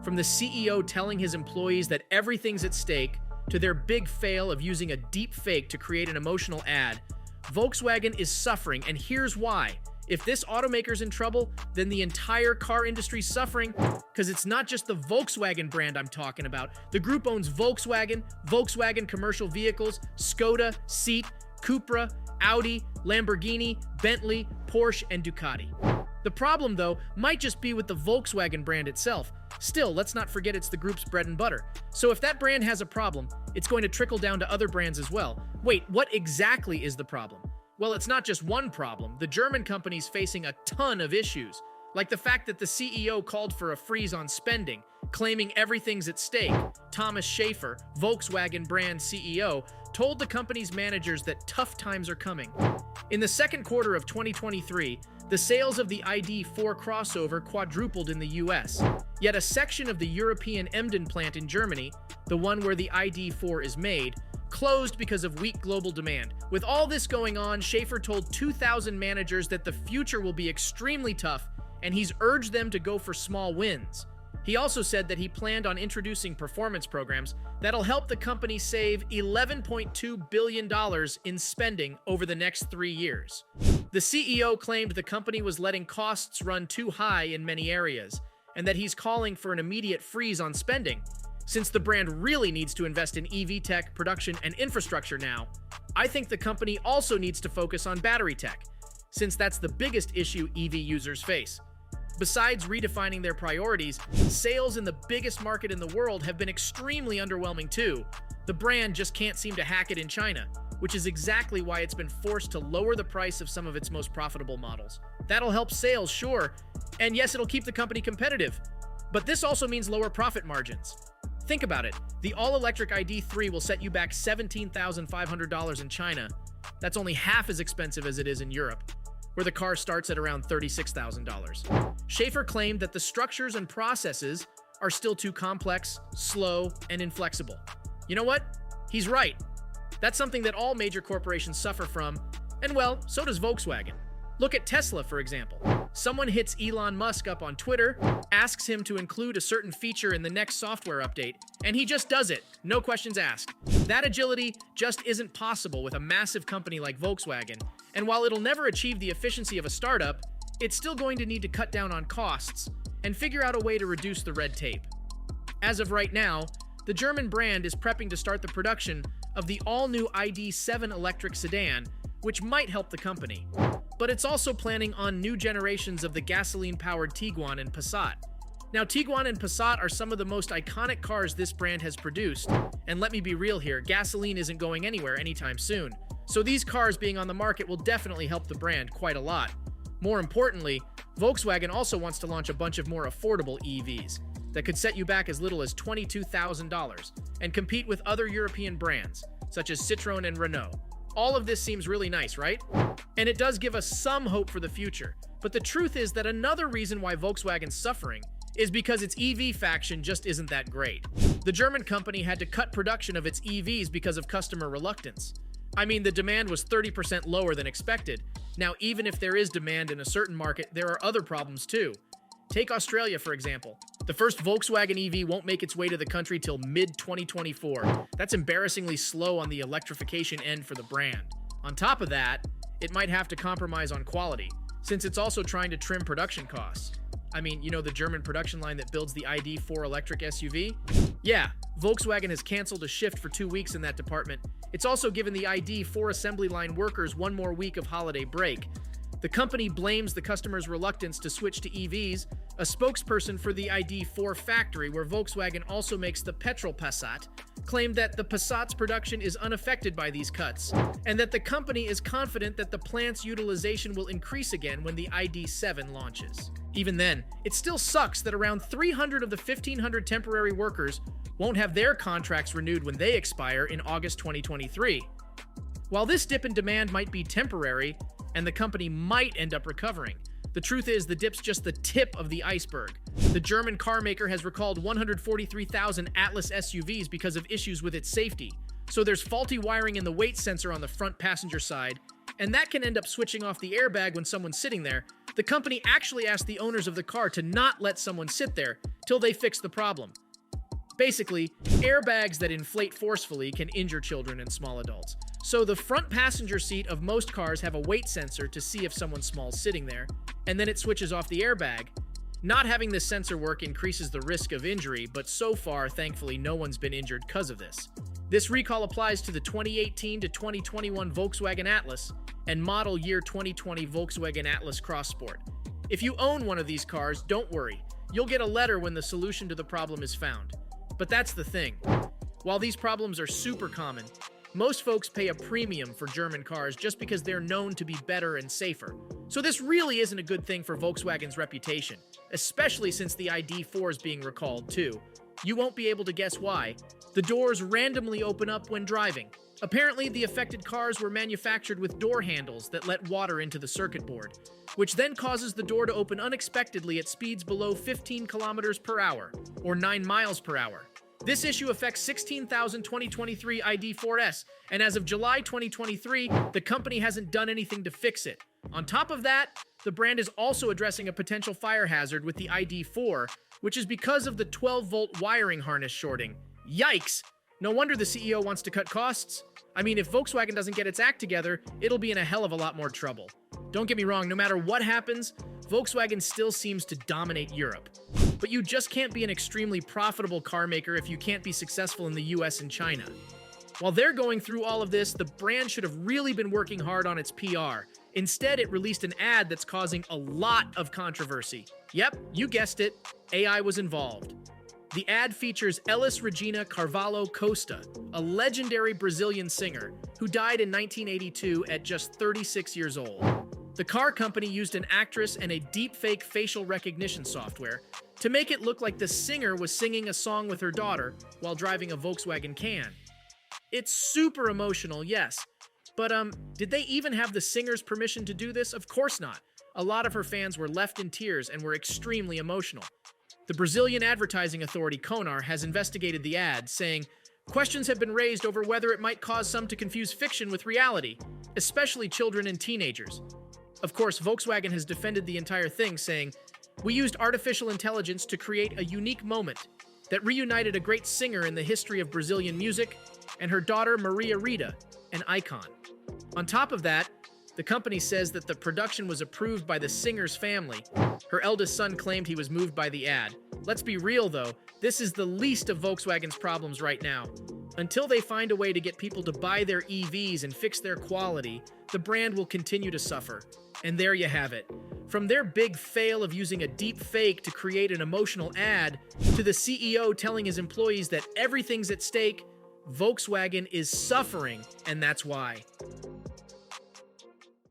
From the CEO telling his employees that everything's at stake, to their big fail of using a deep fake to create an emotional ad, Volkswagen is suffering, and here's why. If this automaker's in trouble, then the entire car industry's suffering, because it's not just the Volkswagen brand I'm talking about. The group owns Volkswagen, Volkswagen Commercial Vehicles, Skoda, Seat, Cupra, Audi, Lamborghini, Bentley, Porsche, and Ducati. The problem, though, might just be with the Volkswagen brand itself. Still, let's not forget it's the group's bread and butter. So if that brand has a problem, it's going to trickle down to other brands as well. Wait, what exactly is the problem? Well, it's not just one problem. The German company's facing a ton of issues, like the fact that the CEO called for a freeze on spending, claiming everything's at stake. Thomas Schaefer, Volkswagen brand CEO, told the company's managers that tough times are coming. In the second quarter of 2023, the sales of the ID.4 crossover quadrupled in the US. Yet a section of the European Emden plant in Germany, the one where the ID.4 is made, closed because of weak global demand. With all this going on, Schaefer told 2,000 managers that the future will be extremely tough, and he's urged them to go for small wins. He also said that he planned on introducing performance programs that'll help the company save $11.2 billion in spending over the next 3 years. The CEO claimed the company was letting costs run too high in many areas, and that he's calling for an immediate freeze on spending. Since the brand really needs to invest in EV tech, production, and infrastructure now, I think the company also needs to focus on battery tech, since that's the biggest issue EV users face. Besides redefining their priorities, sales in the biggest market in the world have been extremely underwhelming too. The brand just can't seem to hack it in China, which is exactly why it's been forced to lower the price of some of its most profitable models. That'll help sales, sure, and yes, it'll keep the company competitive. But this also means lower profit margins. Think about it. The all-electric ID.3 will set you back $17,500 in China. That's only half as expensive as it is in Europe, where the car starts at around $36,000. Schaefer claimed that the structures and processes are still too complex, slow, and inflexible. You know what? He's right. That's something that all major corporations suffer from, and well, so does Volkswagen. Look at Tesla, for example. Someone hits Elon Musk up on Twitter, asks him to include a certain feature in the next software update, and he just does it, no questions asked. That agility just isn't possible with a massive company like Volkswagen, and while it'll never achieve the efficiency of a startup, it's still going to need to cut down on costs and figure out a way to reduce the red tape. As of right now, the German brand is prepping to start the production of the all-new ID.7 electric sedan, which might help the company. But it's also planning on new generations of the gasoline-powered Tiguan and Passat. Now, Tiguan and Passat are some of the most iconic cars this brand has produced, and let me be real here, gasoline isn't going anywhere anytime soon. So these cars being on the market will definitely help the brand quite a lot. More importantly, Volkswagen also wants to launch a bunch of more affordable EVs that could set you back as little as $22,000 and compete with other European brands, such as Citroën and Renault. All of this seems really nice, right? And it does give us some hope for the future. But the truth is that another reason why Volkswagen's suffering is because its EV faction just isn't that great. The German company had to cut production of its EVs because of customer reluctance. I mean, the demand was 30% lower than expected. Now, even if there is demand in a certain market, there are other problems too. Take Australia, for example. The first Volkswagen EV won't make its way to the country till mid-2024. That's embarrassingly slow on the electrification end for the brand. On top of that, it might have to compromise on quality, since it's also trying to trim production costs. I mean, you know the German production line that builds the ID.4 electric SUV? Yeah, Volkswagen has canceled a shift for 2 weeks in that department. It's also given the ID.4 assembly line workers 1 more week of holiday break. The company blames the customers' reluctance to switch to EVs. A spokesperson for the ID.4 factory, where Volkswagen also makes the petrol Passat, claimed that the Passat's production is unaffected by these cuts, and that the company is confident that the plant's utilization will increase again when the ID.7 launches. Even then, it still sucks that around 300 of the 1,500 temporary workers won't have their contracts renewed when they expire in August 2023. While this dip in demand might be temporary, and the company might end up recovering, the truth is the dip's just the tip of the iceberg. The German car maker has recalled 143,000 Atlas SUVs because of issues with its safety. So there's faulty wiring in the weight sensor on the front passenger side, and that can end up switching off the airbag when someone's sitting there. The company actually asked the owners of the car to not let someone sit there till they fix the problem. Basically, airbags that inflate forcefully can injure children and small adults. So the front passenger seat of most cars have a weight sensor to see if someone small's sitting there, and then it switches off the airbag. Not having this sensor work increases the risk of injury, but so far, thankfully, no one's been injured because of this. This recall applies to the 2018 to 2021 Volkswagen Atlas and model year 2020 Volkswagen Atlas Cross Sport. If you own one of these cars, don't worry. You'll get a letter when the solution to the problem is found. But that's the thing. While these problems are super common, most folks pay a premium for German cars just because they're known to be better and safer. So this really isn't a good thing for Volkswagen's reputation, especially since the ID.4 is being recalled too. You won't be able to guess why. The doors randomly open up when driving. Apparently, the affected cars were manufactured with door handles that let water into the circuit board, which then causes the door to open unexpectedly at speeds below 15 kilometers per hour, or 9 miles per hour. This issue affects 16,000 2023 ID.4s, and as of July 2023, the company hasn't done anything to fix it. On top of that, the brand is also addressing a potential fire hazard with the ID.4, which is because of the 12-volt wiring harness shorting. Yikes! No wonder the CEO wants to cut costs. I mean, if Volkswagen doesn't get its act together, it'll be in a hell of a lot more trouble. Don't get me wrong, no matter what happens, Volkswagen still seems to dominate Europe. But you just can't be an extremely profitable car maker if you can't be successful in the US and China. While they're going through all of this, the brand should have really been working hard on its PR. Instead, it released an ad that's causing a lot of controversy. Yep, you guessed it, AI was involved. The ad features Elis Regina Carvalho Costa, a legendary Brazilian singer who died in 1982 at just 36 years old. The car company used an actress and a deepfake facial recognition software to make it look like the singer was singing a song with her daughter while driving a Volkswagen Can. It's super emotional, yes, but did they even have the singer's permission to do this? Of course not. A lot of her fans were left in tears and were extremely emotional. The Brazilian advertising authority CONAR has investigated the ad, saying, "Questions have been raised over whether it might cause some to confuse fiction with reality, especially children and teenagers." Of course, Volkswagen has defended the entire thing, saying, "We used artificial intelligence to create a unique moment that reunited a great singer in the history of Brazilian music and her daughter Maria Rita, an icon." On top of that, the company says that the production was approved by the singer's family. Her eldest son claimed he was moved by the ad. Let's be real though, this is the least of Volkswagen's problems right now. Until they find a way to get people to buy their EVs and fix their quality, the brand will continue to suffer. And there you have it. From their big fail of using a deep fake to create an emotional ad, to the CEO telling his employees that everything's at stake, Volkswagen is suffering, and that's why.